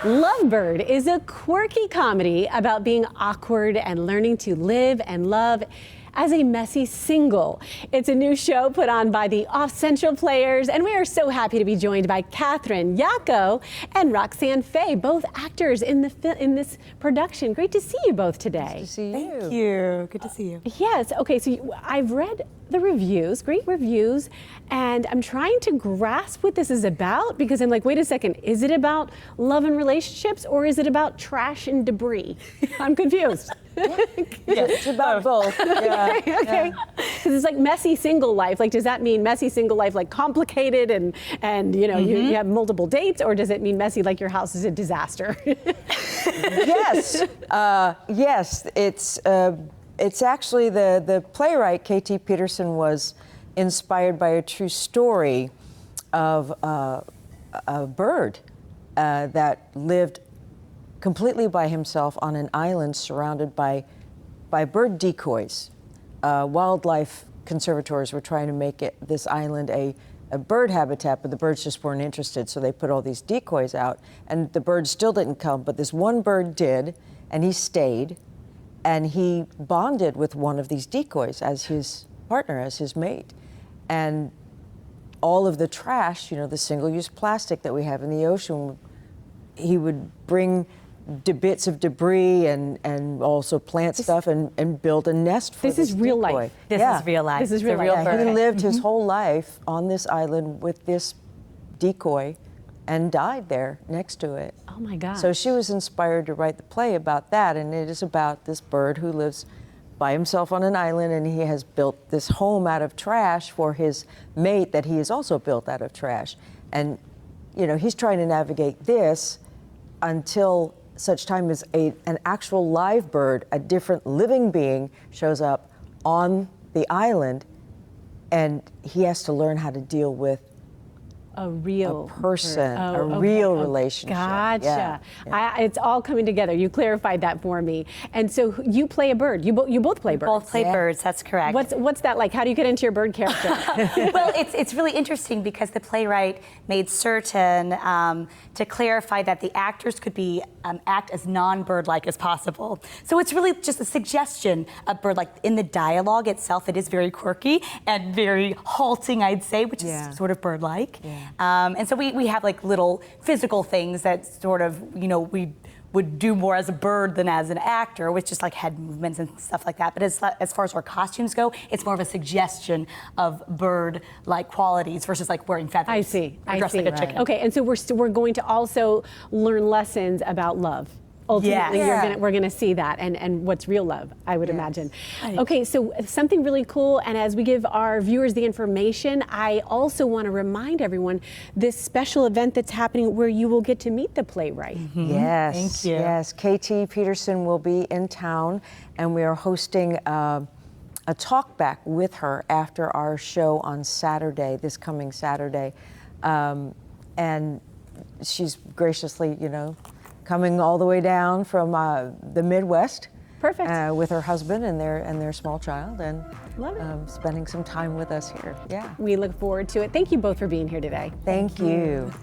Lovebird is a quirky comedy about being awkward and learning to live and love as a messy single. It's a new show put on by the Off Central players, and we are so happy to be joined by Catherine Yako and Roxanne Faye, both actors in this production. Great to see you both today. Good to see you. Thank you. Good to see you. Yes. Okay. So I've read the reviews, great reviews, and I'm trying to grasp what this is about because I'm like, wait a second, is it about love and relationships or is it about trash and debris? I'm confused. Yes, it's about both. Yeah. Okay. Because it's like messy single life. Like, does that mean messy single life, like complicated and you know, you have multiple dates, or does it mean messy like your house is a disaster? Yes. Yes. It's actually the playwright K.T. Peterson was inspired by a true story of a bird that lived completely by himself on an island surrounded by bird decoys. Wildlife conservators were trying to make this island a bird habitat, but the birds just weren't interested, so they put all these decoys out, and the birds still didn't come, but this one bird did, and he stayed, and he bonded with one of these decoys as his partner, as his mate. And all of the trash, you know, the single-use plastic that we have in the ocean, he would bring bits of debris and also plant stuff and build a nest for this is real decoy. life. This is real life. This is real It's a life. real bird. He lived his whole life on this island with this decoy and died there next to it. Oh my God. So she was inspired to write the play about that, and it is about this bird who lives by himself on an island, and he has built this home out of trash for his mate that he has also built out of trash. And, you know, he's trying to navigate this until such time as an actual live bird, a different living being, shows up on the island, and he has to learn how to deal with a real person, a okay. real relationship. Gotcha. Yeah. It's all coming together. You clarified that for me. And so you play a bird. You both play birds. Both play birds, that's correct. What's that like? How do you get into your bird character? Well, it's really interesting because the playwright made certain to clarify that the actors could be act as non-bird-like as possible. So it's really just a suggestion of bird-like. In the dialogue itself, it is very quirky and very halting, I'd say, which is sort of bird-like. Yeah. And so we have like little physical things that sort of, you know, we would do more as a bird than as an actor, with just like head movements and stuff like that. But as far as our costumes go, it's more of a suggestion of bird-like qualities versus like wearing feathers. I see. Or dressed like a chicken. Okay, and so we're going to also learn lessons about love. Ultimately, Yes. we're gonna see that and what's real love, I would imagine. Okay, so something really cool, and as we give our viewers the information, I also want to remind everyone this special event that's happening where you will get to meet the playwright. Yes, Thank you. yes. K.T. Peterson will be in town, and we are hosting a talk back with her after our show on Saturday, this coming Saturday, and she's graciously, you know, coming all the way down from the Midwest. Perfect. With her husband and their small child, and Love it. spending some time with us here. Yeah. We look forward to it. Thank you both for being here today. Thank you.